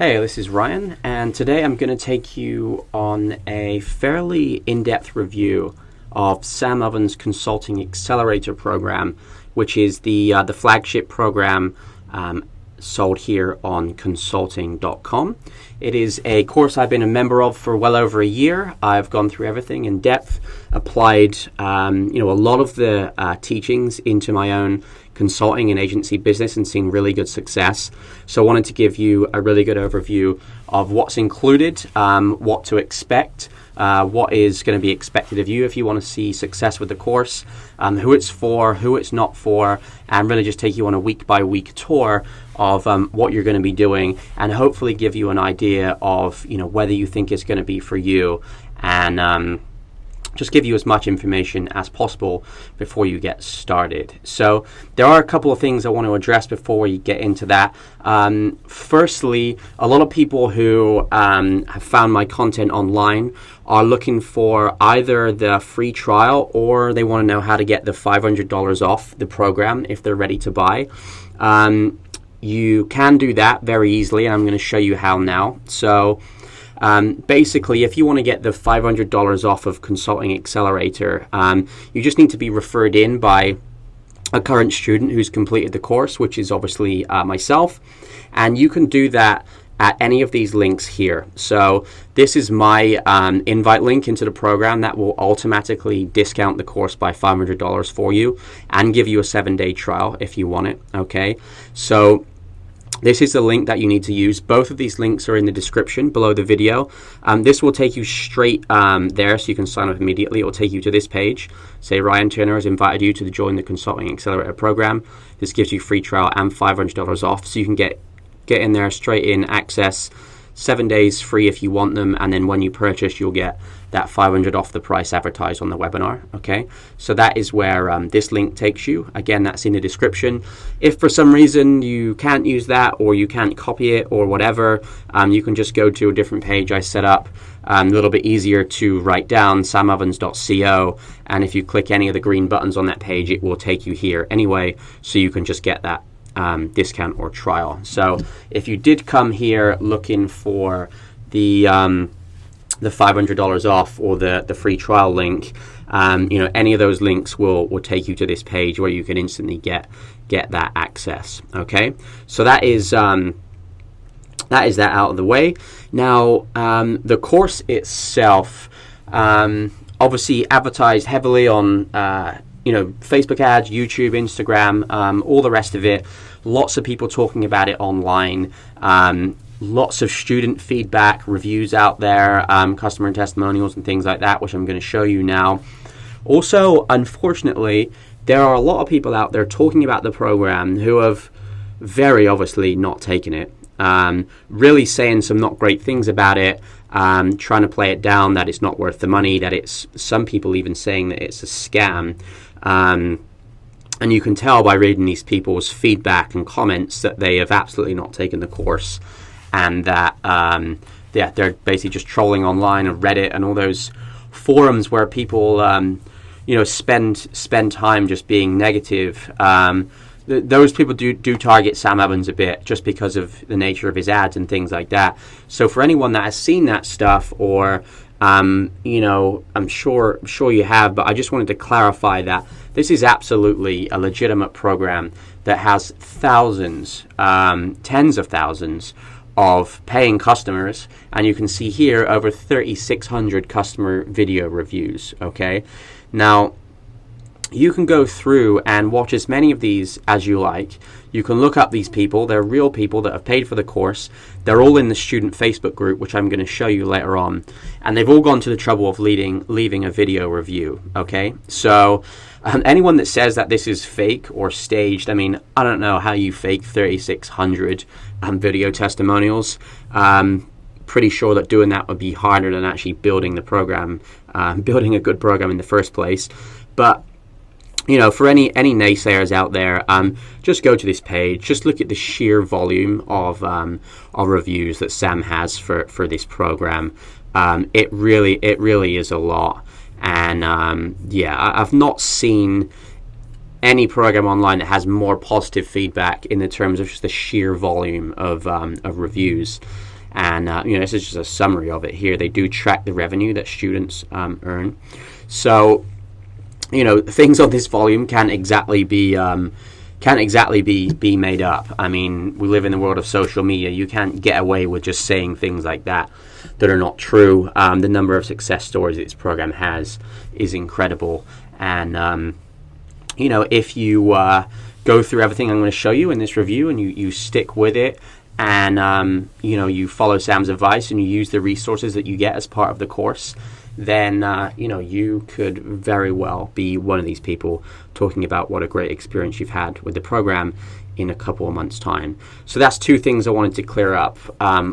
Hey, this is Ryan, and today I'm going to take you on a fairly in-depth review of Sam Ovens' Consulting Accelerator program, which is the flagship program sold here on consulting.com. It is a course I've been a member of for well over a year. I've gone through everything in depth, applied a lot of the teachings into my own consulting and agency business and seen really good success. So I wanted to give you a really good overview of what's included, what to expect, what is going to be expected of you if you want to see success with the course, who it's for, who it's not for, and really just take you on a week-by-week tour of what you're going to be doing, and hopefully give you an idea of whether you think it's going to be for you, and just give you as much information as possible before you get started. So there are a couple of things I want to address before we get into that. Firstly, a lot of people who have found my content online are looking for either the free trial or they want to know how to get the $500 off the program if they're ready to buy. You can do that very easily, and I'm going to show you how now. So basically, if you want to get the $500 off of Consulting Accelerator, you just need to be referred in by a current student who's completed the course, which is obviously myself. And you can do that at any of these links here. So this is my invite link into the program that will automatically discount the course by $500 for you and give you a 7-day trial if you want it. Okay, so this is the link that you need to use. Both of these links are in the description below the video. This will take you straight there, so you can sign up immediately. It will take you to this page. Say Ryan Turner has invited you to join the Consulting Accelerator program. This gives you free trial and $500 off, so you can get in there straight in, access 7 days free if you want them, and then when you purchase, you'll get that $500 off the price advertised on the webinar. Okay, so that is where this link takes you. Again, that's in the description. If for some reason you can't use that, or you can't copy it, or whatever, you can just go to a different page I set up, a little bit easier to write down, samovens.co, and if you click any of the green buttons on that page, it will take you here anyway, so you can just get that discount or trial. So if you did come here looking for the $500 off or the free trial link, any of those links will take you to this page where you can instantly get that access. Okay, so that is that out of the way. Now the course itself, obviously advertised heavily on Facebook ads, YouTube, Instagram, all the rest of it. Lots of people talking about it online. Lots of student feedback, reviews out there, customer testimonials and things like that, which I'm going to show you now. Also, unfortunately, there are a lot of people out there talking about the program who have very obviously not taken it, really saying some not great things about it, trying to play it down, that it's not worth the money, that it's, some people even saying that it's a scam. And you can tell by reading these people's feedback and comments that they have absolutely not taken the course, and that they're basically just trolling online and Reddit and all those forums where people spend time just being negative. Those people do target Sam Ovens a bit just because of the nature of his ads and things like that. So for anyone that has seen that stuff, or I'm sure you have, but I just wanted to clarify that this is absolutely a legitimate program that has thousands, tens of thousands of paying customers, and you can see here over 3,600 customer video reviews. Okay, now you can go through and watch as many of these as you like. You can look up these people. They're real people that have paid for the course. They're all in the student Facebook group, which I'm going to show you later on. And they've all gone to the trouble of leaving a video review. Okay, so anyone that says that this is fake or staged, I mean, I don't know how you fake 3,600 video testimonials. Pretty sure that doing that would be harder than actually building the program, building a good program in the first place. But for any naysayers out there, just go to this page. Just look at the sheer volume of reviews that Sam has for this program. It really is a lot, and I've not seen any program online that has more positive feedback in the terms of just the sheer volume of reviews. And this is just a summary of it here. They do track the revenue that students earn. So things on this volume can't exactly be made up. I mean, we live in the world of social media. You can't get away with just saying things like that are not true. The number of success stories this program has is incredible. And if you go through everything I'm going to show you in this review, and you stick with it, and you follow Sam's advice, and you use the resources that you get as part of the course, then you could very well be one of these people talking about what a great experience you've had with the program in a couple of months' time. So that's two things I wanted to clear up.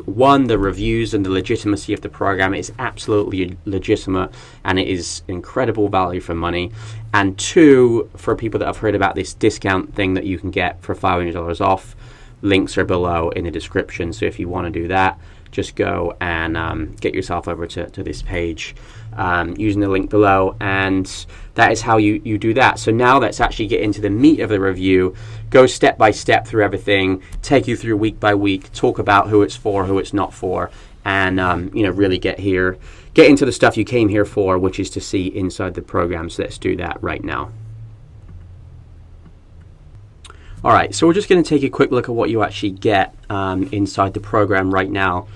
One, the reviews and the legitimacy of the program is absolutely legitimate, and it is incredible value for money. And two, for people that have heard about this discount thing that you can get for $500 off, links are below in the description. So if you want to do that, just go and get yourself over to this page using the link below, and that is how you do that. So now let's actually get into the meat of the review, go step by step through everything, take you through week by week, talk about who it's for, who it's not for, and really get into the stuff you came here for, which is to see inside the program. So let's do that right now. All right, so we're just going to take a quick look at what you actually get inside the program right now.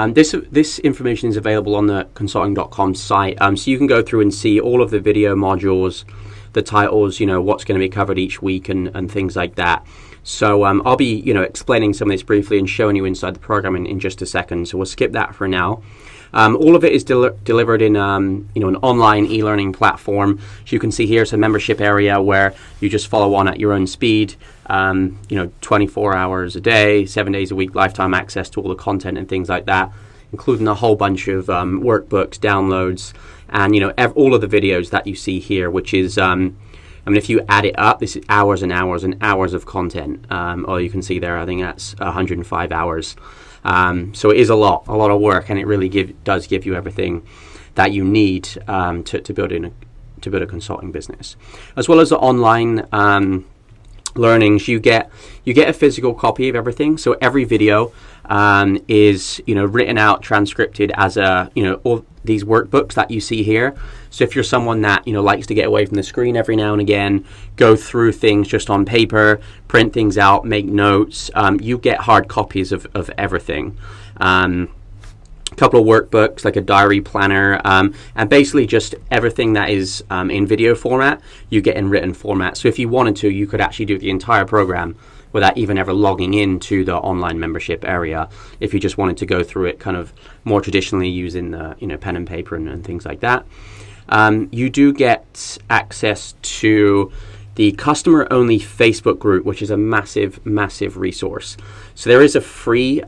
This information is available on the consulting.com site, so you can go through and see all of the video modules, the titles, what's going to be covered each week, and things like that. So I'll be explaining some of this briefly and showing you inside the program in just a second. So we'll skip that for now. All of it is delivered in an online e-learning platform. So you can see here it's a membership area where you just follow on at your own speed. 24 hours a day, 7 days a week, lifetime access to all the content and things like that, including a whole bunch of workbooks, downloads, and all of the videos that you see here, which is if you add it up, this is hours and hours and hours of content. Or you can see there, I think that's 105 hours. So it is a lot of work, and it really does give you everything that you need to build a consulting business, as well as the online learnings. You get a physical copy of everything. So every video is written out, transcripted as all these workbooks that you see here. So if you're someone that likes to get away from the screen every now and again, go through things just on paper, print things out, make notes, you get hard copies of everything. A couple of workbooks, like a diary planner, and basically just everything that is in video format, you get in written format. So if you wanted to, you could actually do the entire program without even ever logging into the online membership area, if you just wanted to go through it kind of more traditionally using the pen and paper and things like that. You do get access to the customer-only Facebook group, which is a massive, massive resource. So there is a free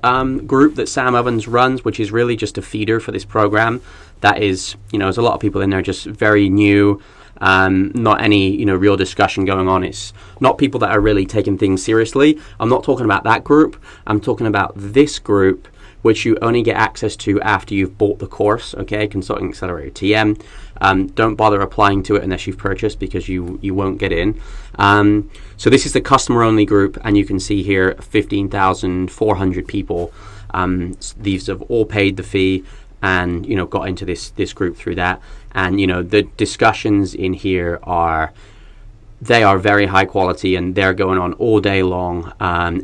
group that Sam Ovens runs, which is really just a feeder for this program. That is, there's a lot of people in there just very new, not any, real discussion going on. It's not people that are really taking things seriously. I'm not talking about that group. I'm talking about this group, which you only get access to after you've bought the course, okay, Consulting Accelerator TM. Don't bother applying to it unless you've purchased, because you won't get in. So this is the customer-only group, and you can see here 15,400 people. These have all paid the fee and got into this group through that. And the discussions in here are very high quality, and they're going on all day long.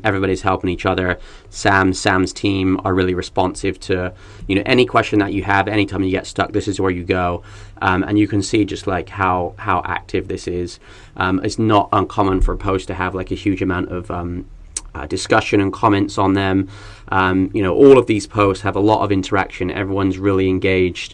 Everybody's helping each other. Sam's team are really responsive to any question that you have. Anytime you get stuck, this is where you go. And you can see just like how active this is. It's not uncommon for a post to have like a huge amount of discussion and comments on them. All of these posts have a lot of interaction. Everyone's really engaged,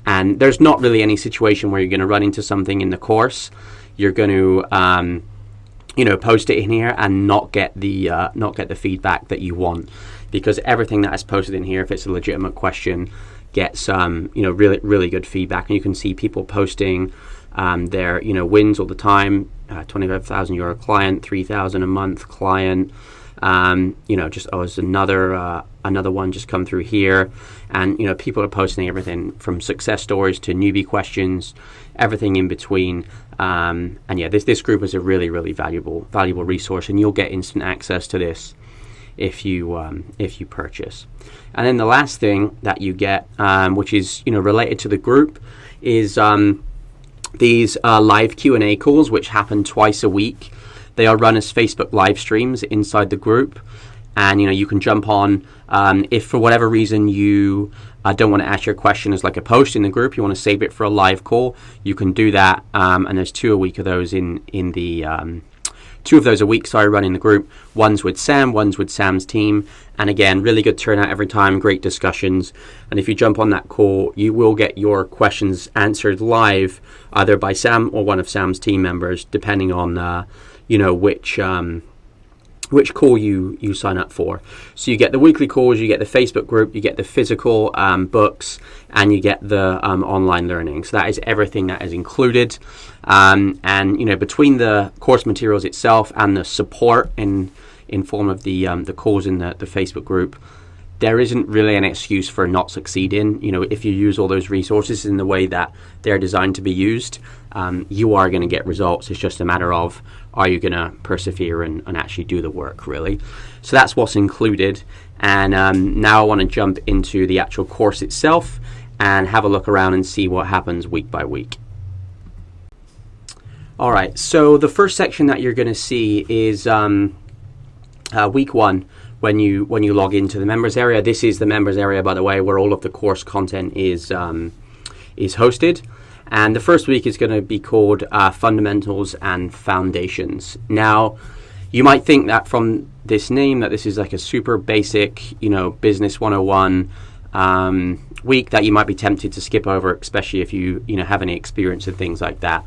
and there's not really any situation where you're going to run into something in the course. You're going to post it in here and not get the feedback that you want, because everything that is posted in here, if it's a legitimate question, gets really, really good feedback. And you can see people posting their wins all the time. €25,000 client, 3,000 a month client, Just there's another one just come through here, and people are posting everything from success stories to newbie questions, everything in between. This group is a really, really valuable resource, and you'll get instant access to this if you purchase. And then the last thing that you get, which is related to the group, is these live Q&A calls, which happen twice a week. They are run as Facebook live streams inside the group, and you can jump on if for whatever reason you don't want to ask your question as like a post in the group, you want to save it for a live call, you can do that. And there's two of those a week running the group. One's with Sam, one's with Sam's team, and again, really good turnout every time, great discussions. And if you jump on that call, you will get your questions answered live, either by Sam or one of Sam's team members, depending on which call you sign up for. So you get the weekly calls, you get the Facebook group, you get the physical books, and you get the online learning. So that is everything that is included. Between the course materials itself and the support in form of the calls in the Facebook group, there isn't really an excuse for not succeeding. If you use all those resources in the way that they're designed to be used, you are going to get results. It's just a matter of, are you going to persevere and actually do the work, really? So that's what's included. And now I want to jump into the actual course itself and have a look around and see what happens week by week. All right, so the first section that you're going to see is week one. When you log into the members area. This is the members area, by the way, where all of the course content is hosted. And the first week is going to be called Fundamentals and Foundations. Now, you might think that from this name that this is like a super basic, business 101 week that you might be tempted to skip over, especially if you have any experience and things like that.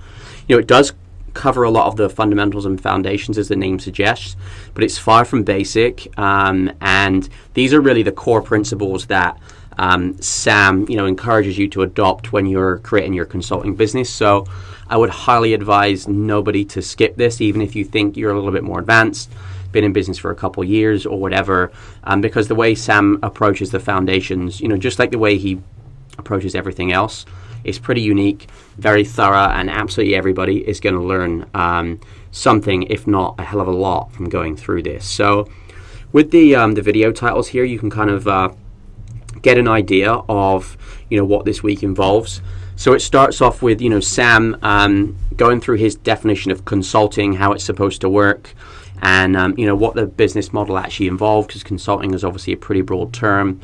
It does cover a lot of the fundamentals and foundations, as the name suggests, but it's far from basic, and these are really the core principles that Sam encourages you to adopt when you're creating your consulting business. So I would highly advise nobody to skip this, even if you think you're a little bit more advanced, been in business for a couple of years or whatever, because the way Sam approaches the foundations, just like the way he approaches everything else, is pretty unique, very thorough, and absolutely everybody is going to learn something, if not a hell of a lot, from going through this. So with the video titles here, you can kind of get an idea of what this week involves. So it starts off with Sam going through his definition of consulting, how it's supposed to work, and what the business model actually involved, because consulting is obviously a pretty broad term,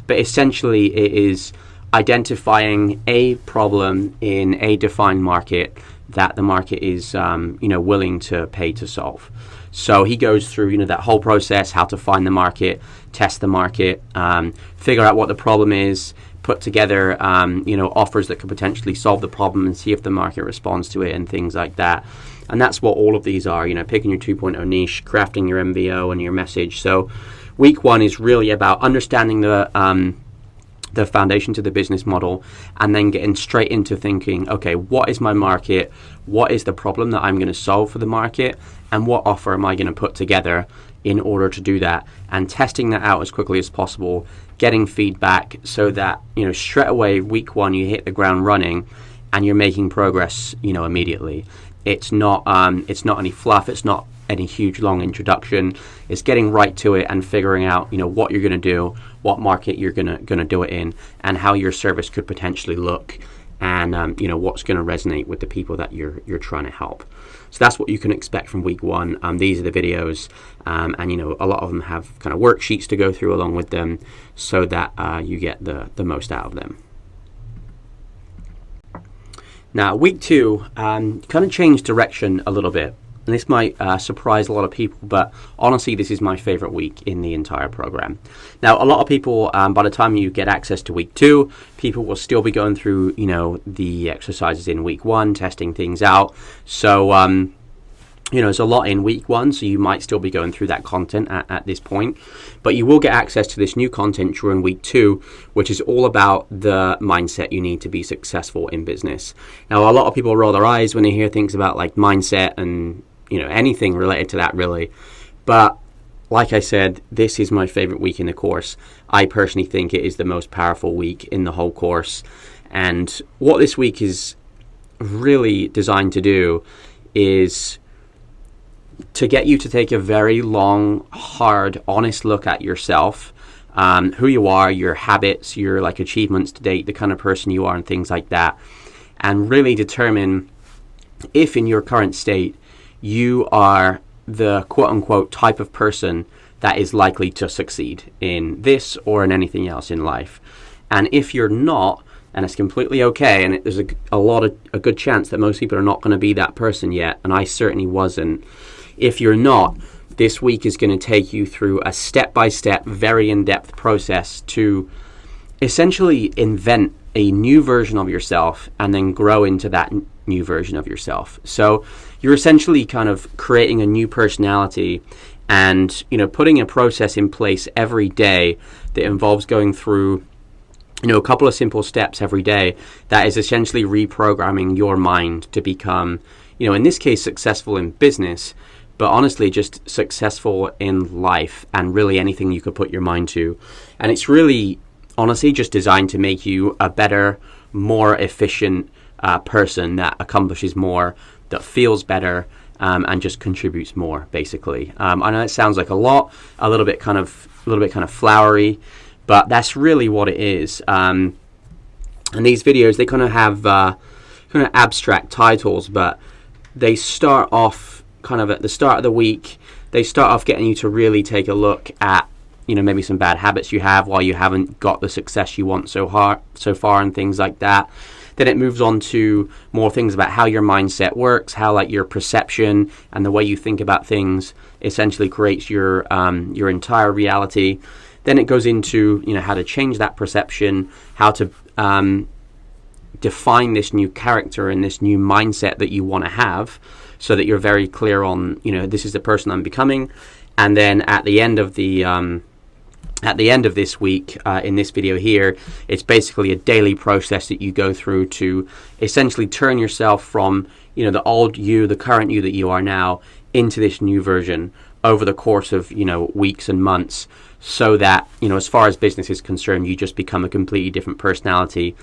but essentially it is identifying a problem in a defined market that the market is willing to pay to solve. So he goes through that whole process, how to find the market, test the market, figure out what the problem is, put together offers that could potentially solve the problem, and see if the market responds to it, and things like that. And that's what all of these are, picking your 2.0 niche, crafting your MVO and your message. So week one is really about understanding the foundation to the business model, and then getting straight into thinking, okay, what is my market? What is the problem that I'm going to solve for the market? And what offer am I going to put together in order to do that? And testing that out as quickly as possible, getting feedback, so that, straight away, week one, you hit the ground running and you're making progress, immediately. It's not any fluff. It's not any huge long introduction. It's getting right to it and figuring out what you're going to do, what market you're going to do it in, and how your service could potentially look, and what's going to resonate with the people that you're trying to help. So that's what you can expect from week one. These are the videos, and a lot of them have kind of worksheets to go through along with them, so that you get the most out of them. Now, week two kind of changed direction a little bit. And this might surprise a lot of people, but honestly, this is my favorite week in the entire program. Now, a lot of people, by the time you get access to week two, people will still be going through, the exercises in week one, testing things out. So, there's a lot in week one, so you might still be going through that content at this point. But you will get access to this new content during week two, which is all about the mindset you need to be successful in business. Now, a lot of people roll their eyes when they hear things about like mindset and anything related to that, really. But like I said, this is my favorite week in the course. I personally think it is the most powerful week in the whole course. And what this week is really designed to do is to get you to take a very long, hard, honest look at yourself, who you are, your habits, your like achievements to date, the kind of person you are, and things like that, and really determine if in your current state you are the quote-unquote type of person that is likely to succeed in this or in anything else in life. And if you're not, and it's completely okay, and there's a good chance that most people are not going to be that person yet, and I certainly wasn't. If you're not, this week is going to take you through a step-by-step, very in-depth process to essentially invent a new version of yourself and then grow into that new version of yourself. So you're essentially kind of creating a new personality and, putting a process in place every day that involves going through a couple of simple steps every day that is essentially reprogramming your mind to become, in this case, successful in business, but honestly just successful in life and really anything you could put your mind to. And it's really, honestly, just designed to make you a better, more efficient person that accomplishes more, that feels better, and just contributes more, basically. I know it sounds like a little bit kind of flowery, but that's really what it is. And these videos, they kind of have kind of abstract titles, but they start off kind of at the start of the week. They start off getting you to really take a look at, maybe some bad habits you have while you haven't got the success you want so far and things like that. Then it moves on to more things about how your mindset works, how like your perception and the way you think about things essentially creates your entire reality. Then it goes into how to change that perception, how to define this new character and this new mindset that you want to have, so that you're very clear on this is the person I'm becoming. And then at the end of this week, in this video here, it's basically a daily process that you go through to essentially turn yourself from the old you, the current you that you are now, into this new version over the course of weeks and months, so that as far as business is concerned, you just become a completely different personality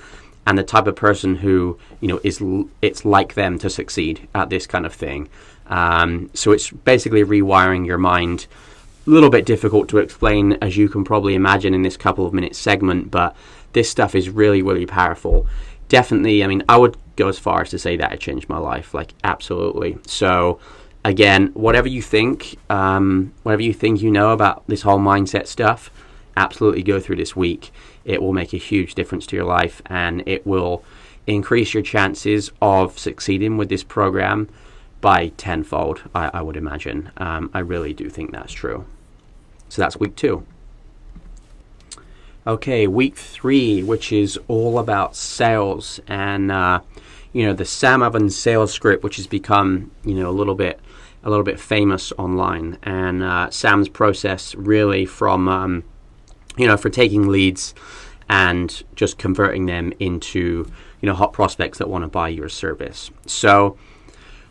and the type of person who it's like them to succeed at this kind of thing. So it's basically rewiring your mind. A little bit difficult to explain, as you can probably imagine, in this couple of minute segment, but this stuff is really, really powerful. Definitely, I would go as far as to say that it changed my life, like absolutely. So again, whatever you think about this whole mindset stuff, absolutely go through this week. It will make a huge difference to your life, and it will increase your chances of succeeding with this program by tenfold, I would imagine. I really do think that's true. So that's week 2. Okay, week 3, which is all about sales and the Sam Ovens sales script, which has become a little bit famous online. And Sam's process really from for taking leads and just converting them into hot prospects that want to buy your service. So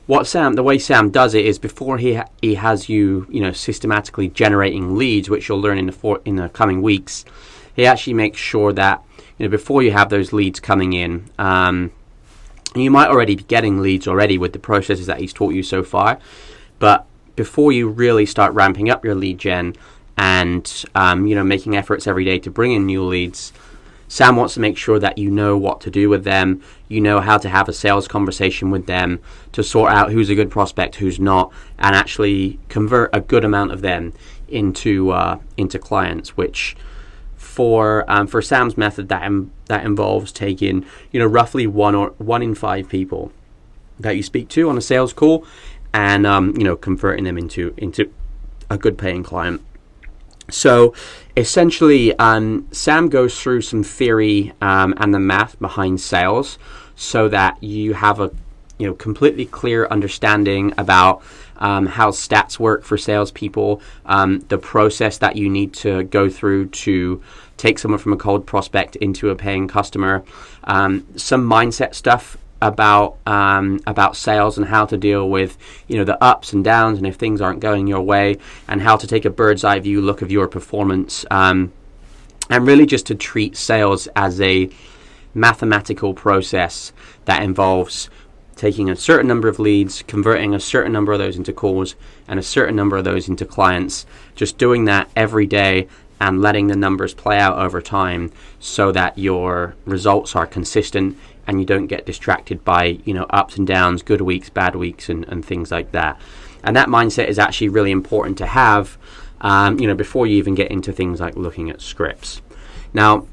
the way Sam does it is, before he has you systematically generating leads, which you'll learn in the coming weeks, he actually makes sure that before you have those leads coming in, you might already be getting leads already with the processes that he's taught you so far, but before you really start ramping up your lead gen and making efforts every day to bring in new leads, Sam wants to make sure that you know what to do with them, how to have a sales conversation with them to sort out who's a good prospect, who's not, and actually convert a good amount of them into clients. Which for Sam's method, that involves taking roughly one in 5 people that you speak to on a sales call and converting them into a good paying client. So essentially, Sam goes through some theory and the math behind sales, so that you have a completely clear understanding about how stats work for salespeople, the process that you need to go through to take someone from a cold prospect into a paying customer, some mindset stuff about sales and how to deal with the ups and downs, and if things aren't going your way, and how to take a bird's eye view look of your performance, and really just to treat sales as a mathematical process that involves taking a certain number of leads, converting a certain number of those into calls, and a certain number of those into clients. Just doing that every day and letting the numbers play out over time so that your results are consistent and you don't get distracted by ups and downs, good weeks, bad weeks, and things like that. And that mindset is actually really important to have before you even get into things like looking at scripts. Now,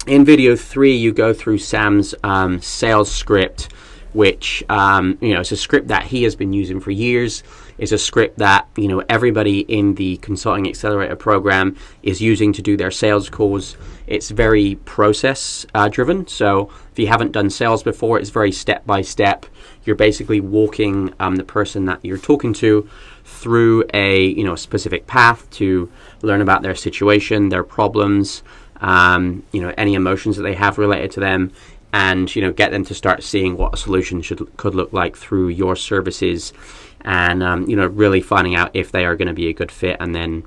in video 3, you go through Sam's sales script, which is a script that he has been using for years. It's a script that everybody in the Consulting Accelerator program is using to do their sales calls. It's very process driven. So if you haven't done sales before, it's very step by step. You're basically walking the person that you're talking to through a specific path to learn about their situation, their problems, any emotions that they have related to them, and get them to start seeing what a solution could look like through your services, and really finding out if they are going to be a good fit, and then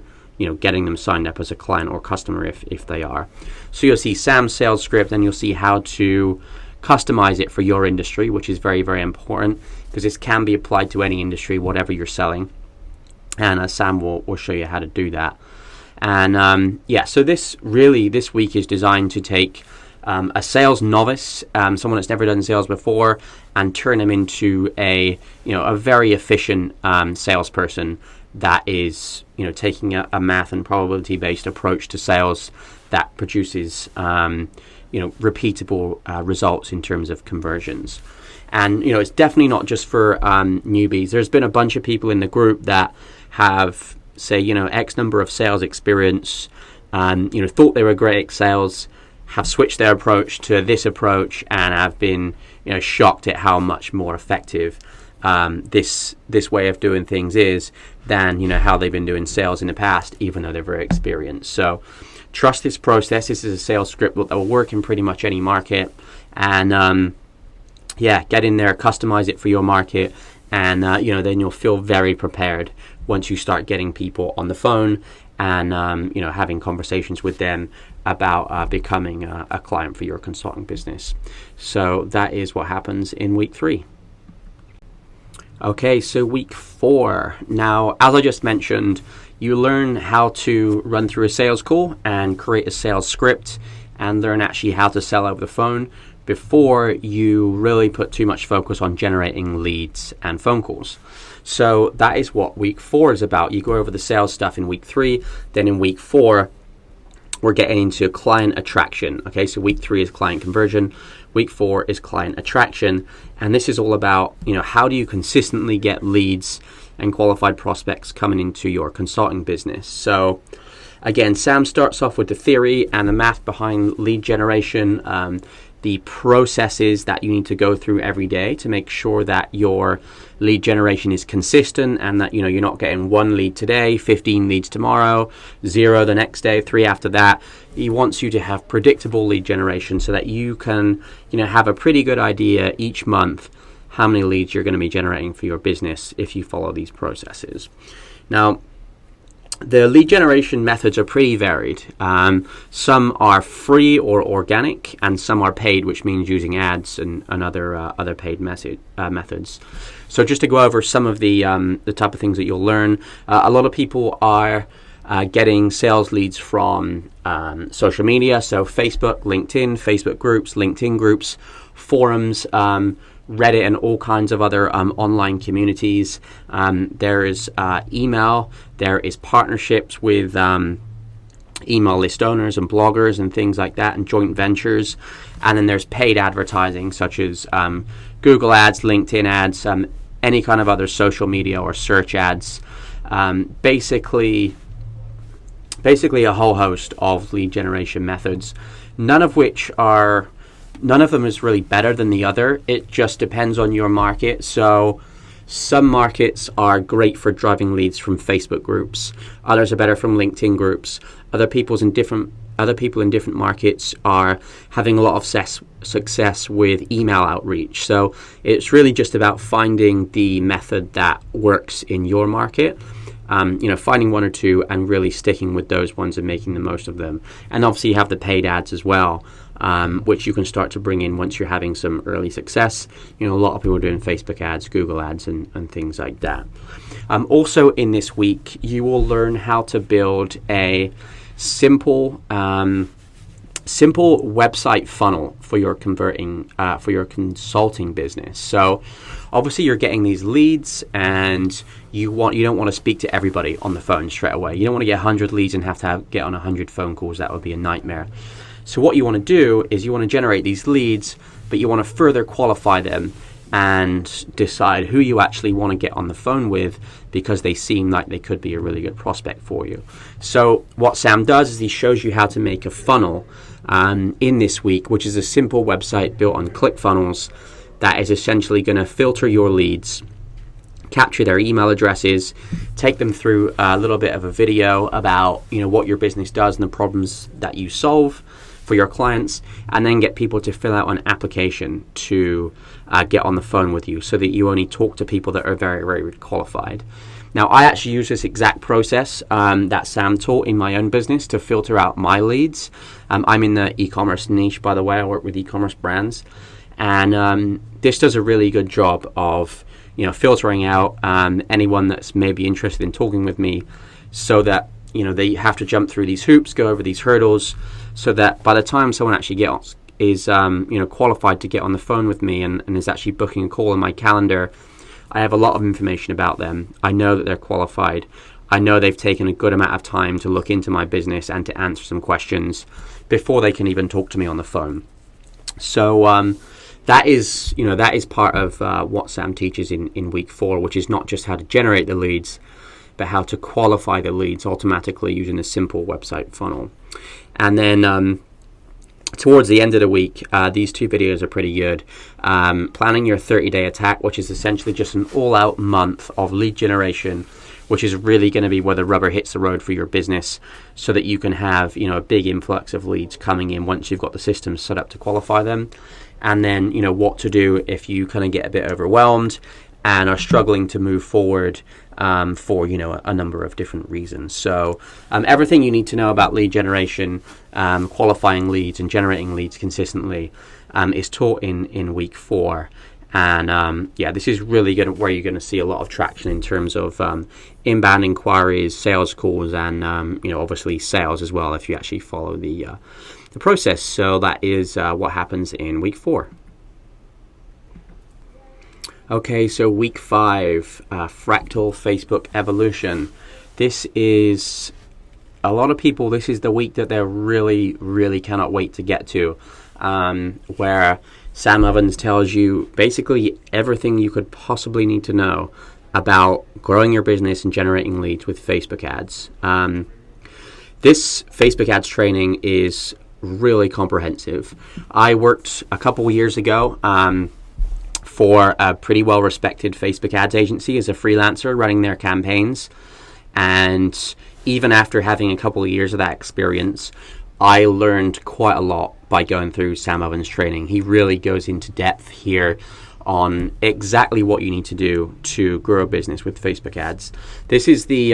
getting them signed up as a client or customer if they are. So you'll see Sam's sales script, and you'll see how to customize it for your industry, which is very, very important, because this can be applied to any industry, whatever you're selling, and Sam will show you how to do that. And so this week is designed to take a sales novice, someone that's never done sales before, and turn them into a very efficient salesperson that is taking a math and probability based approach to sales that produces repeatable results in terms of conversions. And it's definitely not just for newbies. There's been a bunch of people in the group that have, say, X number of sales experience, thought they were great at sales, have switched their approach to this approach, and have been shocked at how much more effective this way of doing things is than how they've been doing sales in the past, even though they're very experienced. So trust this process. This is a sales script that will work in pretty much any market, and get in there, customize it for your market, and then you'll feel very prepared once you start getting people on the phone and having conversations with them about becoming a client for your consulting business. So that is what happens in week 3. Okay, so week 4. Now, as I just mentioned, you learn how to run through a sales call and create a sales script, and learn actually how to sell over the phone before you really put too much focus on generating leads and phone calls. So that is what week 4 is about. You go over the sales stuff in week 3, then in week 4, we're getting into client attraction. Okay, so week 3 is client conversion, week 4 is client attraction, and this is all about, how do you consistently get leads and qualified prospects coming into your consulting business. So again, Sam starts off with the theory and the math behind lead generation, the processes that you need to go through every day to make sure that your lead generation is consistent, and that you're not getting 1 lead today, 15 leads tomorrow, 0 the next day, 3 after that. He wants you to have predictable lead generation so that you can have a pretty good idea each month how many leads you're going to be generating for your business if you follow these processes. Now, the lead generation methods are pretty varied. Some are free or organic, and some are paid, which means using ads and other paid methods. So just to go over some of the type of things that you'll learn, a lot of people are getting sales leads from social media, so Facebook, LinkedIn, Facebook groups, LinkedIn groups, forums, Reddit, and all kinds of other online communities. There is email, there is partnerships with email list owners and bloggers and things like that, and joint ventures. And then there's paid advertising, such as Google ads, LinkedIn ads, any kind of other social media or search ads. Basically a whole host of lead generation methods, none of them is really better than the other. It just depends on your market. So some markets are great for driving leads from Facebook groups. Others are better from LinkedIn groups. Other people's in different other people in different markets are having a lot of success with email outreach. So it's really just about finding the method that works in your market. Finding one or two and really sticking with those ones and making the most of them. And obviously you have the paid ads as well, which you can start to bring in once you're having some early success. A lot of people are doing Facebook ads, Google ads, and things like that. Also in this week, you will learn how to build a simple website funnel for your consulting business. So obviously you're getting these leads, and you don't want to speak to everybody on the phone straight away. You don't want to get 100 leads and have to get on 100 phone calls. That would be a nightmare. So what you want to do is you want to generate these leads, but you want to further qualify them and decide who you actually want to get on the phone with, because they seem like they could be a really good prospect for you. So what Sam does is he shows you how to make a funnel in this week, which is a simple website built on ClickFunnels that is essentially going to filter your leads, capture their email addresses, take them through a little bit of a video about what your business does and the problems that you solve for your clients, and then get people to fill out an application to get on the phone with you, so that you only talk to people that are very, very qualified. Now, I actually use this exact process that Sam taught in my own business to filter out my leads. I'm in the e-commerce niche, by the way. I work with e-commerce brands, and this does a really good job of filtering out anyone that's maybe interested in talking with me, so that they have to jump through these hoops, go over these hurdles, so that by the time someone actually is qualified to get on the phone with me and is actually booking a call in my calendar, I have a lot of information about them. I know that they're qualified. I know they've taken a good amount of time to look into my business and to answer some questions before they can even talk to me on the phone. So that is part of what Sam teaches in week 4, which is not just how to generate the leads, but how to qualify the leads automatically using a simple website funnel. And then towards the end of the week, these 2 videos are pretty good. Planning your 30-day attack, which is essentially just an all-out month of lead generation, which is really going to be where the rubber hits the road for your business, so that you can have a big influx of leads coming in once you've got the systems set up to qualify them. And then what to do if you kind of get a bit overwhelmed and are struggling to move forward for a number of different reasons. So everything you need to know about lead generation, qualifying leads and generating leads consistently is taught in week 4. And this is really where you're going to see a lot of traction in terms of inbound inquiries, sales calls, and obviously sales as well, if you actually follow the process. So that is what happens in week 4. Okay, so week 5, fractal Facebook evolution. This is a lot of people. This is the week that they really, really cannot wait to get to, where Sam Ovens tells you basically everything you could possibly need to know about growing your business and generating leads with Facebook ads. This Facebook ads training is really comprehensive. I worked a couple years ago for a pretty well-respected Facebook ads agency as a freelancer running their campaigns. And even after having a couple of years of that experience, I learned quite a lot by going through Sam Ovens' training. He really goes into depth here on exactly what you need to do to grow a business with Facebook ads. This is the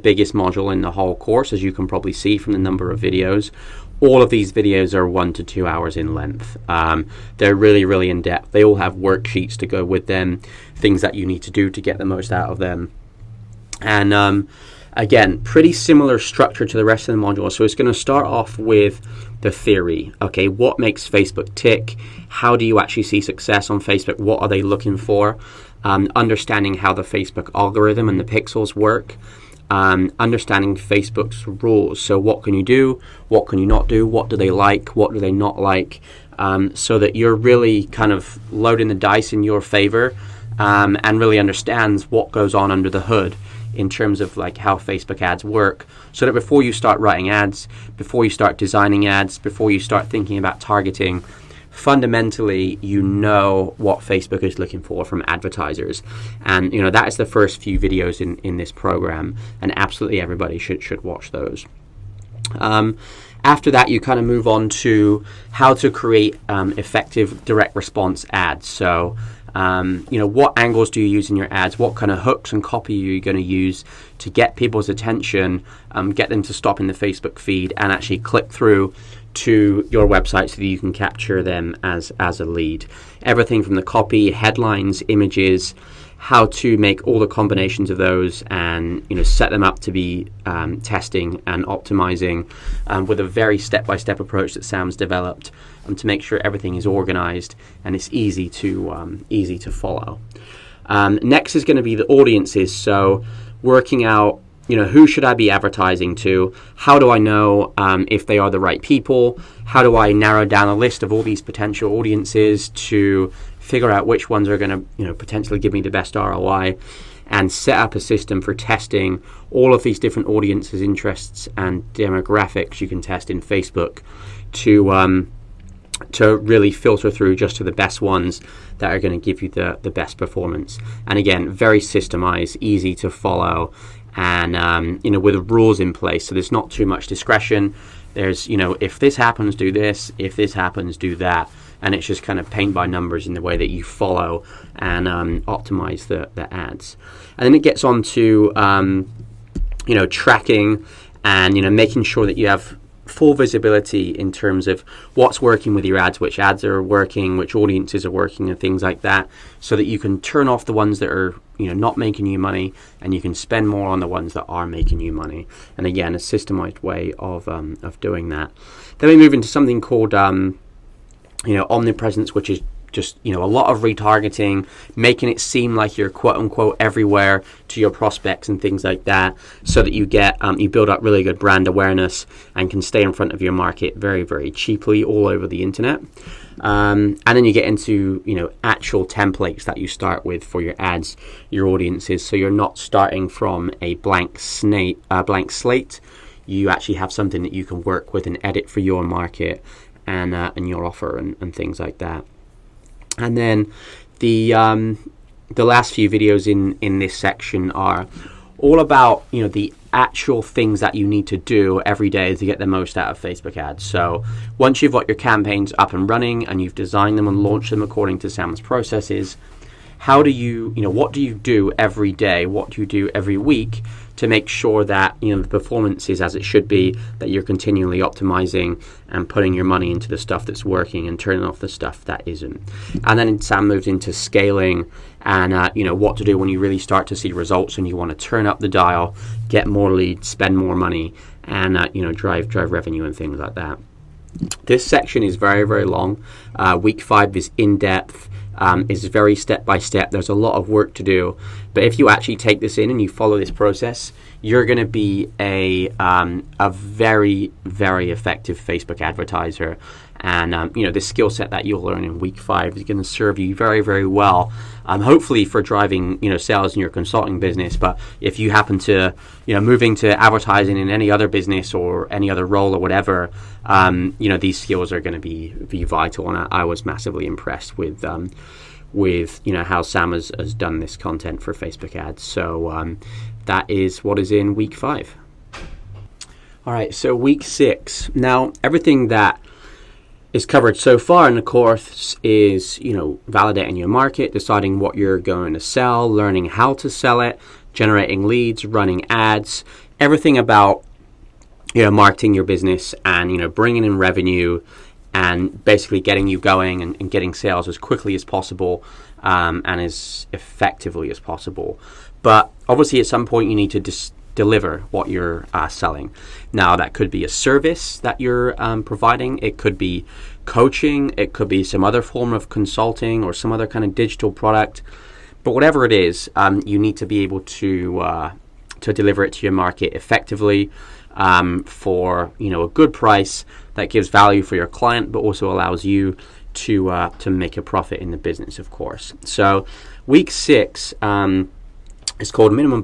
biggest module in the whole course, as you can probably see from the number of videos. All of these videos are 1 to 2 hours in length. They're really, really in depth. They all have worksheets to go with them, things that you need to do to get the most out of them. And again, pretty similar structure to the rest of the module. So it's going to start off with the theory. Okay, what makes Facebook tick? How do you actually see success on Facebook? What are they looking for? Understanding how the Facebook algorithm and the pixels work. Understanding Facebook's rules. So what can you do? What can you not do? What do they like? What do they not like? So that you're really kind of loading the dice in your favor, and really understands what goes on under the hood in terms of like how Facebook ads work, so that before you start writing ads, before you start designing ads, before you start thinking about targeting, fundamentally you know what Facebook is looking for from advertisers. And that is the first few videos in this program, and absolutely everybody should watch those. After that, you kind of move on to how to create effective direct response ads. So, what angles do you use in your ads? What kind of hooks and copy are you going to use to get people's attention, get them to stop in the Facebook feed and actually click through to your website so that you can capture them as a lead. Everything from the copy, headlines, images, how to make all the combinations of those and set them up to be testing and optimizing with a very step-by-step approach that Sam's developed to make sure everything is organized and it's easy to follow. Next is going to be the audiences. So working out who should I be advertising to? How do I know if they are the right people? How do I narrow down a list of all these potential audiences to figure out which ones are going to potentially give me the best ROI, and set up a system for testing all of these different audiences, interests, and demographics you can test in Facebook to really filter through just to the best ones that are going to give you the best performance. And again, very systemized, easy to follow, and with rules in place, so there's not too much discretion. There's if this happens, do this. If this happens, do that. And it's just kind of paint by numbers in the way that you follow and optimize the ads. And then it gets on to tracking and making sure that you have full visibility in terms of what's working with your ads, which ads are working, which audiences are working, and things like that, so that you can turn off the ones that are not making you money, and you can spend more on the ones that are making you money. And again, a systemized way of doing that. Then we move into something called omnipresence, which is just a lot of retargeting, making it seem like you're quote unquote everywhere to your prospects and things like that, so that you get you build up really good brand awareness and can stay in front of your market very, very cheaply all over the internet. And then you get into actual templates that you start with for your ads, your audiences, so you're not starting from a blank slate. You actually have something that you can work with and edit for your market and your offer and things like that. And then the last few videos in this section are all about the actual things that you need to do every day to get the most out of Facebook ads. So once you've got your campaigns up and running and you've designed them and launched them according to Sam's processes, how do you what do you do every day? What do you do every week to make sure that the performance is as it should be, that you're continually optimizing and putting your money into the stuff that's working and turning off the stuff that isn't? And then Sam moves into scaling and what to do when you really start to see results and you want to turn up the dial, get more leads, spend more money, and drive revenue and things like that. This section is very, very long. Week 5 is in depth. Is very step by step. There's a lot of work to do, but if you actually take this in and you follow this process, you're going to be a very, very effective Facebook advertiser. And the skill set that you'll learn in week 5 is going to serve you very, very well. Hopefully for driving sales in your consulting business. But if you happen to moving to advertising in any other business or any other role or whatever, these skills are going to be vital. And I was massively impressed with how Sam has done this content for Facebook ads. So that is what is in week 5. All right, so week 6. Now everything that is covered so far in the course is, validating your market, deciding what you're going to sell, learning how to sell it, generating leads, running ads, everything about, marketing your business and, bringing in revenue and basically getting you going and getting sales as quickly as possible and as effectively as possible. But obviously at some point you need to deliver what you're selling. Now that could be a service that you're providing. It could be coaching. It could be some other form of consulting or some other kind of digital product. But whatever it is, you need to be able to deliver it to your market effectively for a good price that gives value for your client, but also allows you to make a profit in the business, of course. So week 6. It's called Minimum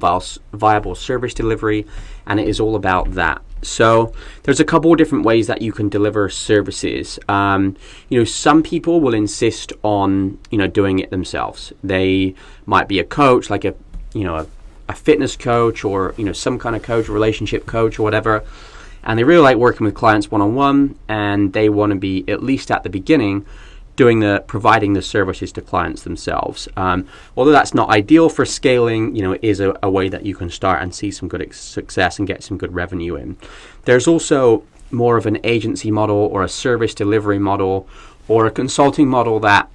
Viable Service Delivery, and it is all about that. So there's a couple of different ways that you can deliver services. Some people will insist on doing it themselves. They might be a coach, like a fitness coach, or some kind of coach, relationship coach, or whatever. and they really like working with clients one-on-one, and they want to be, at least at the beginning, providing the services to clients themselves. Although that's not ideal for scaling, it is a way that you can start and see some good success and get some good revenue in. There's also more of an agency model or a service delivery model or a consulting model that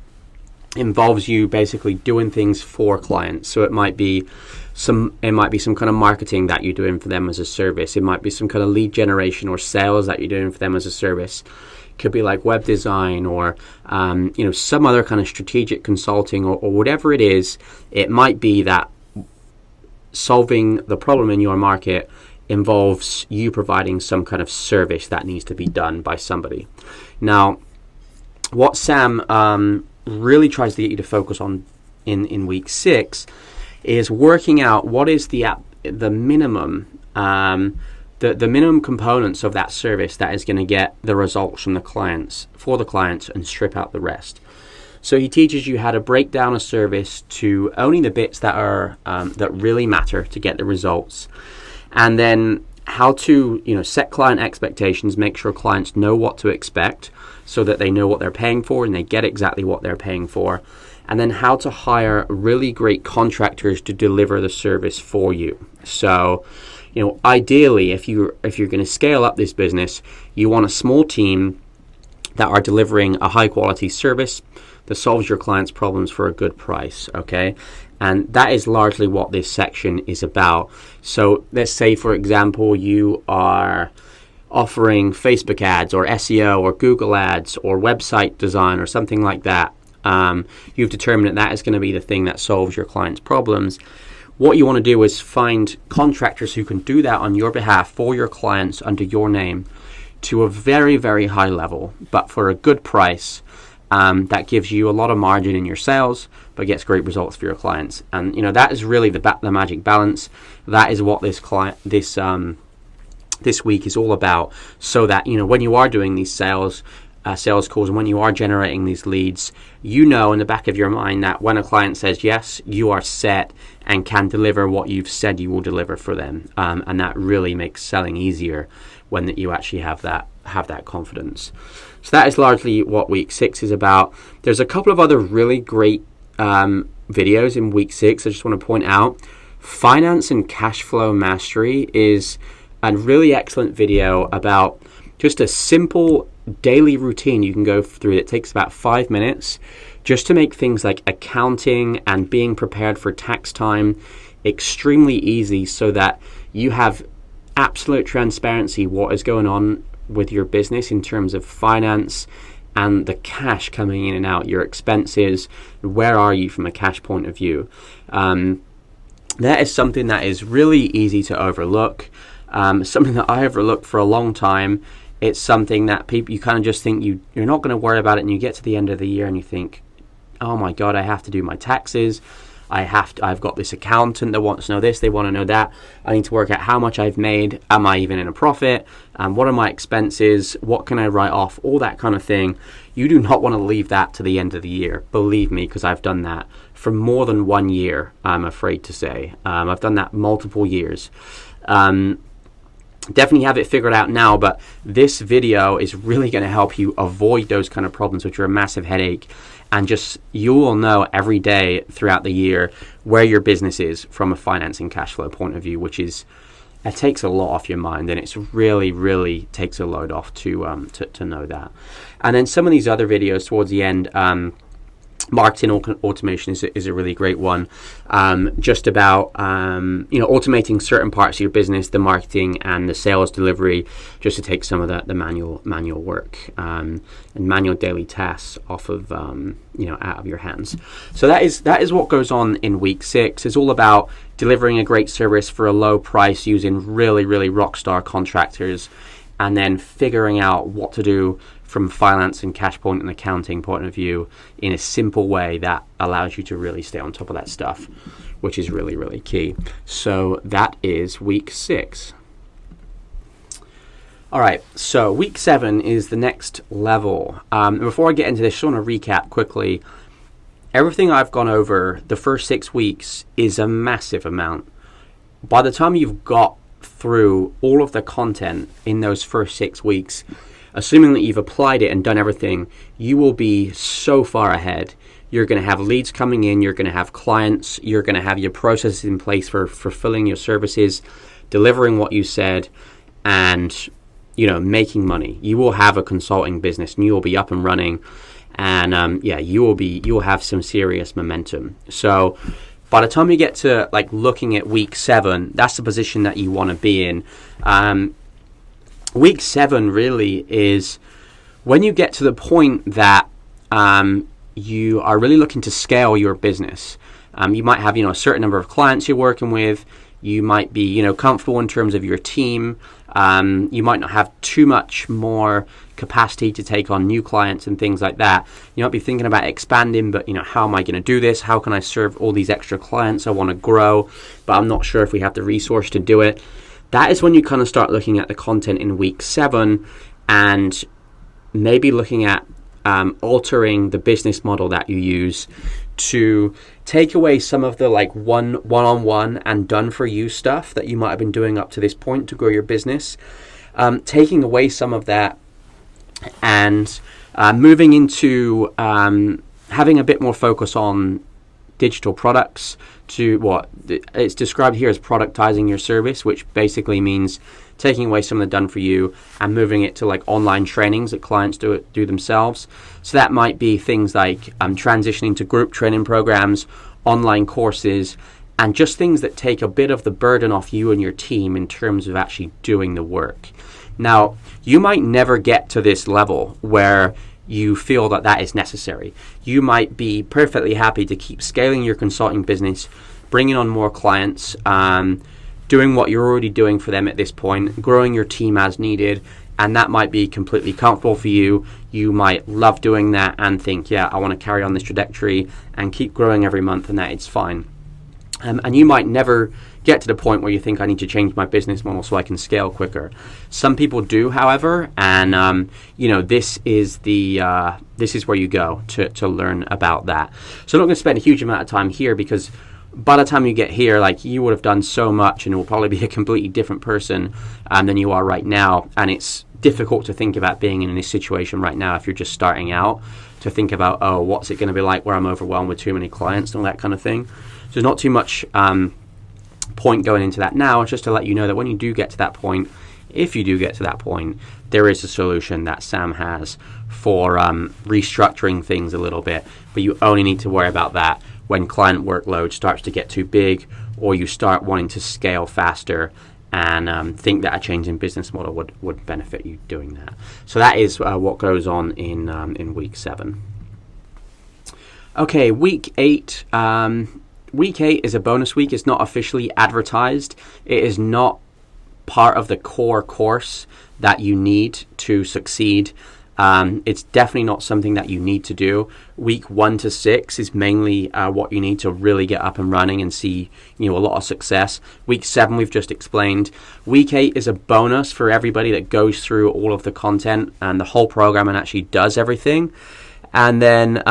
involves you basically doing things for clients. So it might be some kind of marketing that you're doing for them as a service. It might be some kind of lead generation or sales that you're doing for them as a service. Could be like web design or some other kind of strategic consulting or whatever it is. It might be that solving the problem in your market involves you providing some kind of service that needs to be done by somebody. Now, what Sam really tries to get you to focus on in week 6 is working out what is the minimum the minimum components of that service that is going to get the results from the clients and strip out the rest. So he teaches you how to break down a service to only the bits that are that really matter to get the results, and then how to set client expectations, make sure clients know what to expect so that they know what they're paying for and they get exactly what they're paying for, and then how to hire really great contractors to deliver the service for you. So ideally, if you're going to scale up this business, you want a small team that are delivering a high quality service that solves your clients' problems for a good price, okay? And that is largely what this section is about. So let's say, for example, you are offering Facebook ads or SEO or Google ads or website design or something like that. You've determined that is going to be the thing that solves your clients' problems. What you want to do is find contractors who can do that on your behalf for your clients under your name to a very, very high level, but for a good price that gives you a lot of margin in your sales, but gets great results for your clients. And that is really the magic balance. That is what this week is all about. So that when you are doing these sales calls and when you are generating these leads, in the back of your mind that when a client says yes, you are set and can deliver what you've said you will deliver for them, and that really makes selling easier when you actually have that confidence. So that is largely what week 6 is about. There's a couple of other really great videos in week 6 I just want to point out. Finance and Cash Flow Mastery is a really excellent video about just a simple daily routine you can go through. It takes about 5 minutes just to make things like accounting and being prepared for tax time extremely easy, so that you have absolute transparency what is going on with your business in terms of finance and the cash coming in and out, your expenses, where are you from a cash point of view. That is something that is really easy to overlook, something that I overlooked for a long time. It's something that you kind of just think you're not going to worry about it, and you get to the end of the year and you think, oh my God, I have to do my taxes. I've got this accountant that wants to know this, they want to know that. I need to work out how much I've made. Am I even in a profit? What are my expenses? What can I write off? All that kind of thing. You do not want to leave that to the end of the year. Believe me, because I've done that for more than 1 year, I'm afraid to say. I've done that multiple years. Definitely have it figured out now, but this video is really going to help you avoid those kind of problems, which are a massive headache. And just you will know every day throughout the year where your business is from a finance and cash flow point of view, which is, it takes a lot off your mind, and it's really, really takes a load off to know that. And then some of these other videos towards the end, marketing automation is a really great one, just about automating certain parts of your business, the marketing and the sales delivery, just to take some of the manual work and manual daily tasks off of out of your hands. So that is what goes on in week 6. It's all about delivering a great service for a low price using really, really rock star contractors, and then figuring out what to do from finance and cash point and accounting point of view in a simple way that allows you to really stay on top of that stuff, which is really, really key. So that is week 6. All right, so week 7 is the next level. Before I get into this, I just want to recap quickly. Everything I've gone over the first 6 weeks is a massive amount. By the time you've got through all of the content in those first 6 weeks, assuming that you've applied it and done everything, you will be so far ahead. You're going to have leads coming in, you're going to have clients, you're going to have your processes in place for fulfilling your services, delivering what you said, and making money. You will have a consulting business and you will be up and running, and you will have some serious momentum. So by the time you get to looking at week 7, that's the position that you want to be in. Week 7 really is when you get to the point that you are really looking to scale your business. You might have a certain number of clients you're working with. You might be comfortable in terms of your team. You might not have too much more capacity to take on new clients and things like that. You might be thinking about expanding, but how am I going to do this? How can I serve all these extra clients? I want to grow, but I'm not sure if we have the resource to do it. That is when you kind of start looking at the content in week 7 and maybe looking at altering the business model that you use to take away some of the one-on-one and done-for-you stuff that you might have been doing up to this point to grow your business. Taking away some of that and moving into having a bit more focus on digital products, to what it's described here as productizing your service, which basically means taking away some of the done for you and moving it to online trainings that clients do themselves. So that might be things like transitioning to group training programs, online courses, and just things that take a bit of the burden off you and your team in terms of actually doing the work. Now, you might never get to this level where you feel that is necessary. You might be perfectly happy to keep scaling your consulting business, bringing on more clients, doing what you're already doing for them at this point, growing your team as needed, and that might be completely comfortable for you. You might love doing that and think, I want to carry on this trajectory and keep growing every month, and that it's fine. And you might never get to the point where you think I need to change my business model so I can scale quicker. Some people do, however, and this is where you go to learn about that. So I'm not going to spend a huge amount of time here, because by the time you get here, you would have done so much, and it will probably be a completely different person than you are right now. And it's difficult to think about being in this situation right now if you're just starting out, to think about, what's it going to be like where I'm overwhelmed with too many clients and all that kind of thing. So not too much point going into that now. It's just to let you know that when you do get to that point, if you do get to that point, there is a solution that Sam has for restructuring things a little bit, but you only need to worry about that when client workload starts to get too big, or you start wanting to scale faster and think that a change in business model would benefit you doing that. So that is what goes on in week 7. Okay, week 8. Week 8 is a bonus week. It's not officially advertised. It is not part of the core course that you need to succeed. It's definitely not something that you need to do. Week 1 to 6 is mainly what you need to really get up and running and see a lot of success. Week 7 we've just explained. Week 8 is a bonus for everybody that goes through all of the content and the whole program and actually does everything. And then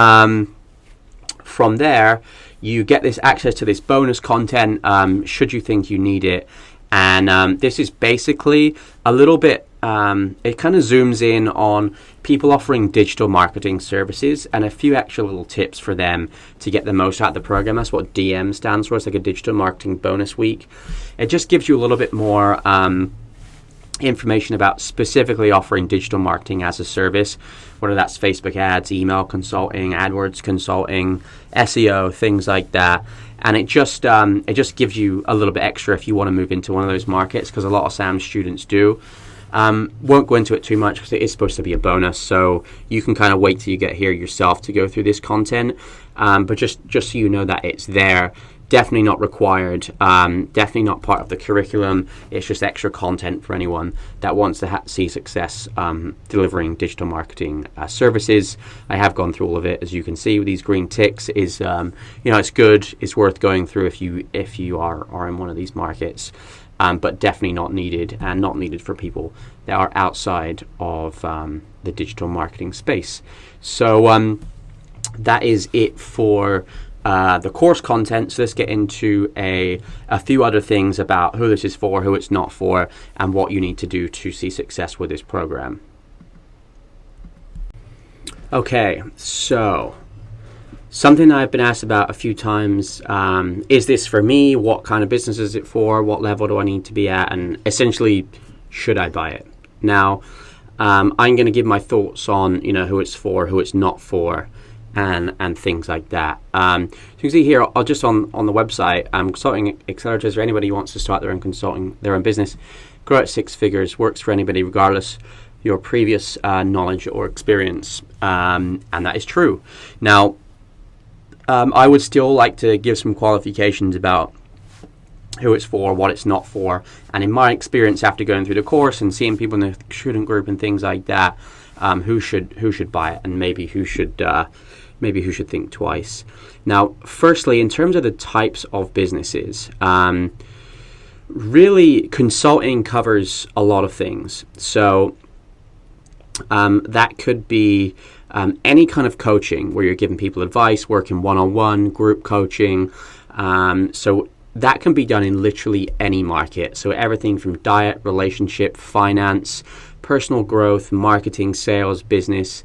from there, you get this access to this bonus content should you think you need it. And this is basically a little bit, it kind of zooms in on people offering digital marketing services and a few extra little tips for them to get the most out of the program. That's what DM stands for. It's like a digital marketing bonus week. It just gives you a little bit more information about specifically offering digital marketing as a service, whether that's Facebook ads, email consulting, AdWords consulting, SEO, things like that. And it just gives you a little bit extra if you want to move into one of those markets, because a lot of SAM students do. Won't go into it too much because it is supposed to be a bonus, so you can kind of wait till you get here yourself to go through this content. But just so you know that it's there. Definitely not required, definitely not part of the curriculum. It's just extra content for anyone that wants to see success delivering digital marketing services. I have gone through all of it, as you can see with these green ticks. Is it's good, it's worth going through if you are in one of these markets, but definitely not needed, and not needed for people that are outside of the digital marketing space. So that is it for the course content, so let's get into a few other things about who this is for, who it's not for, and what you need to do to see success with this program. Okay, so something I've been asked about a few times, is this for me? What kind of business is it for? What level do I need to be at? And essentially, should I buy it? Now, I'm going to give my thoughts on, who it's for, who it's not for, and things like that. So you can see here, I'll just on the website, Consulting Accelerator is for anybody who wants to start their own consulting, their own business, grow at 6 figures, works for anybody regardless your previous knowledge or experience, and that is true. Now, I would still like to give some qualifications about who it's for, what it's not for, and in my experience after going through the course and seeing people in the student group and things like that, who should buy it, and maybe who should think twice. Now, firstly, in terms of the types of businesses, really consulting covers a lot of things. So that could be any kind of coaching where you're giving people advice, working one-on-one, group coaching. So that can be done in literally any market. So everything from diet, relationship, finance, personal growth, marketing, sales, business,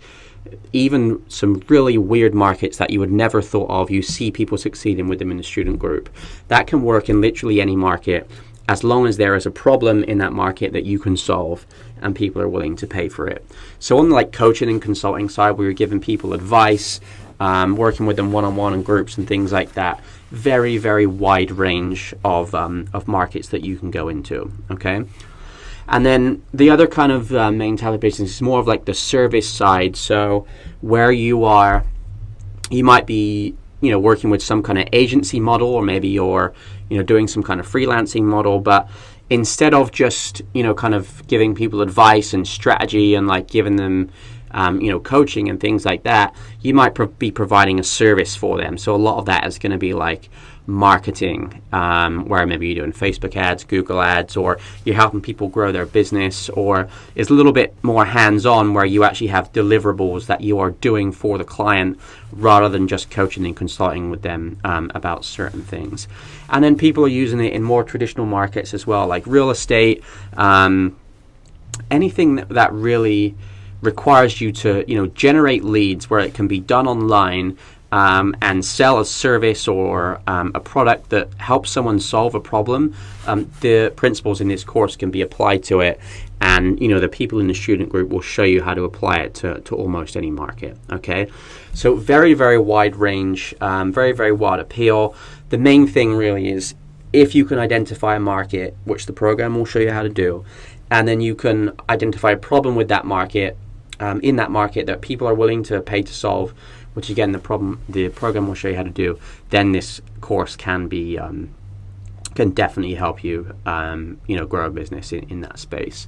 even some really weird markets that you would never thought of. You see people succeeding with them in the student group. That can work in literally any market, as long as there is a problem in that market that you can solve and people are willing to pay for it. So on the coaching and consulting side, where you're giving people advice, working with them one-on-one in groups and things like that, very, very wide range of markets that you can go into, okay? And then the other kind of main type of business is more of the service side. So where you might be working with some kind of agency model, or maybe you're doing some kind of freelancing model, but instead of just kind of giving people advice and strategy and giving them coaching and things like that, you might be providing a service for them. So a lot of that is going to be marketing, where maybe you're doing Facebook ads, Google ads, or you're helping people grow their business, or it's a little bit more hands-on where you actually have deliverables that you are doing for the client rather than just coaching and consulting with them about certain things. And then people are using it in more traditional markets as well, like real estate, anything that really requires you to generate leads, where it can be done online, and sell a service or a product that helps someone solve a problem. The principles in this course can be applied to it, and the people in the student group will show you how to apply it to almost any market. Okay, so very, very wide range, very, very wide appeal. The main thing really is if you can identify a market, which the program will show you how to do, and then you can identify a problem with that market, in that market that people are willing to pay to solve, which again the program will show you how to do, then this course can definitely help you grow a business in that space.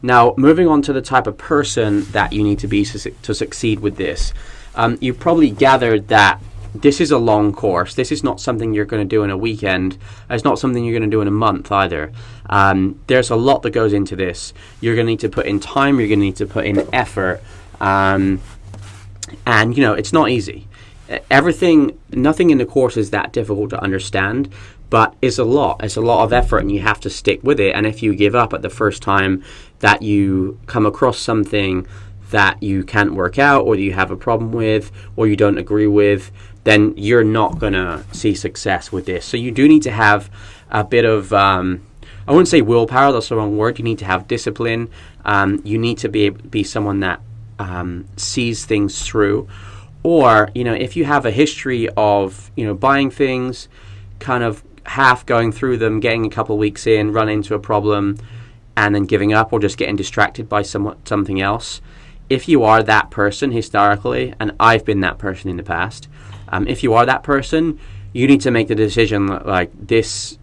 Now, moving on to the type of person that you need to be to succeed with this, you've probably gathered that this is a long course. This is not something you're going to do in a weekend. It's not something you're going to do in a month either. There's a lot that goes into this. You're going to need to put in time. You're going to need to put in effort. And it's not easy. Nothing in the course is that difficult to understand, but it's a lot. It's a lot of effort, and you have to stick with it. And if you give up at the first time that you come across something that you can't work out, or you have a problem with, or you don't agree with, then you're not going to see success with this. So you do need to have a bit of, I wouldn't say willpower, that's the wrong word. You need to have discipline. You need to be someone that sees things through. Or, if you have a history of, buying things, kind of half going through them, getting a couple of weeks in, run into a problem, and then giving up, or just getting distracted by something else. If you are that person historically, and I've been that person in the past, if you are that person, you need to make the decision this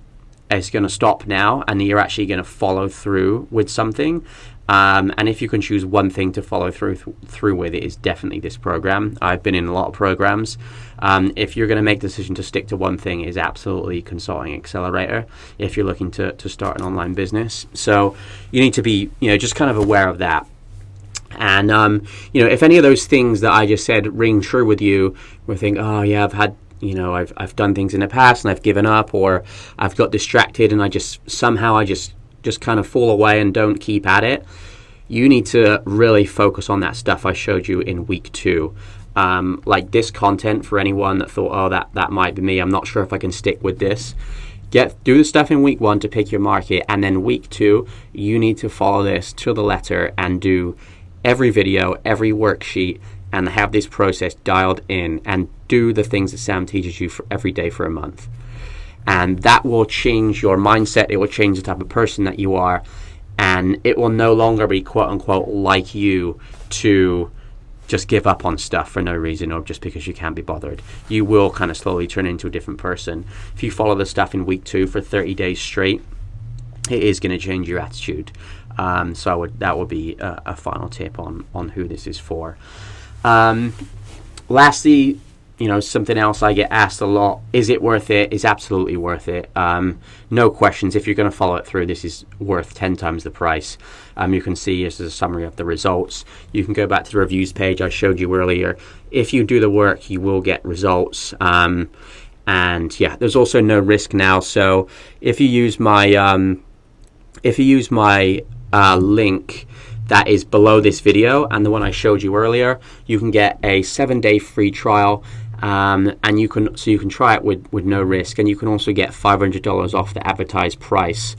is going to stop now, and you're actually going to follow through with something. And if you can choose one thing to follow through with, it is definitely this program. I've been in a lot of programs. If you're going to make the decision to stick to one thing, it is absolutely Consulting Accelerator if you're looking to start an online business. So you need to be just kind of aware of that. And if any of those things that I just said ring true with you, we think, oh yeah, I've had I've done things in the past and I've given up, or I've got distracted and I just kind of fall away and don't keep at it. You need to really focus on that stuff I showed you in week 2. Like this content, for anyone that thought, oh, that might be me, I'm not sure if I can stick with this. Do the stuff in week 1 to pick your market, and then week 2, you need to follow this to the letter and do every video, every worksheet, and have this process dialed in, and do the things that Sam teaches you for every day for a month. And that will change your mindset. It will change the type of person that you are, and it will no longer be quote unquote like you to just give up on stuff for no reason or just because you can't be bothered. You will kind of slowly turn into a different person. If you follow the stuff in week 2 for 30 days straight, it is going to change your attitude. So that would be a final tip on who this is for. Lastly, something else I get asked a lot, is it worth it? It's absolutely worth it. No questions. If you're going to follow it through, this is worth 10 times the price. You can see this is a summary of the results. You can go back to the reviews page I showed you earlier. If you do the work, you will get results. And yeah, there's also no risk now. So if you use my link that is below this video and the one I showed you earlier, you can get a 7-day free trial. And you can try it with no risk, and you can also get $500 off the advertised price.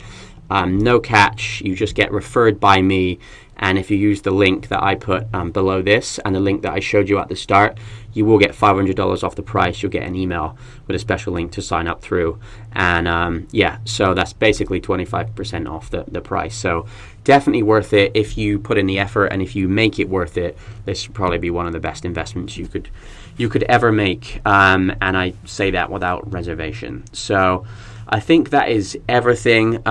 No catch. You just get referred by me, and if you use the link that I put below this and the link that I showed you at the start, you will get $500 off the price. You'll get an email with a special link to sign up through, and so that's basically 25% off the price. So definitely worth it if you put in the effort, and if you make it worth it, this should probably be one of the best investments you could ever make, and I say that without reservation. So I think that is everything.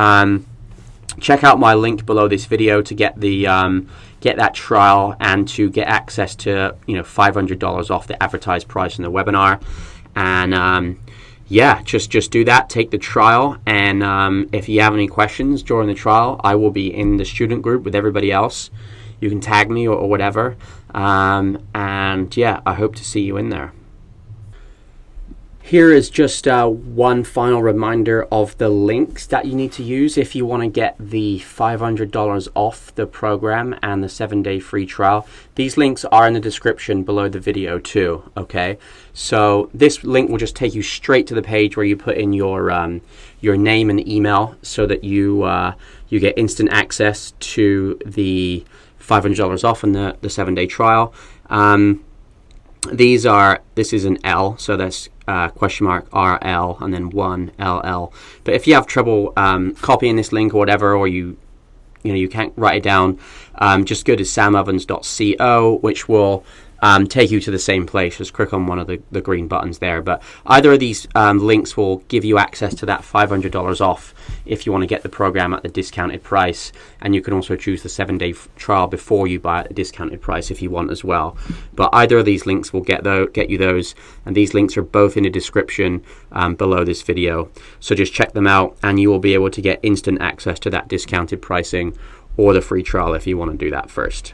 Check out my link below this video to get that trial and to get access to $500 off the advertised price in the webinar. And just do that. Take the trial, and if you have any questions during the trial, I will be in the student group with everybody else. You can tag me or whatever. I hope to see you in there. Here is just one final reminder of the links that you need to use if you want to get the $500 off the program and the 7-day free trial. These links are in the description below the video too, okay? So this link will just take you straight to the page where you put in your name and email so that you get instant access to the $500 off and the 7-day trial. This is an L, so that's question mark RL and then 1 LL. But if you have trouble copying this link or whatever, or you can't write it down, just go to samovens.co, which will take you to the same place. Just click on one of the green buttons there. But either of these links will give you access to that $500 off if you want to get the program at the discounted price, and you can also choose the 7-day trial before you buy at the discounted price if you want as well. But either of these links will get you those, and these links are both in the description below this video. So just check them out, and you will be able to get instant access to that discounted pricing or the free trial if you want to do that first.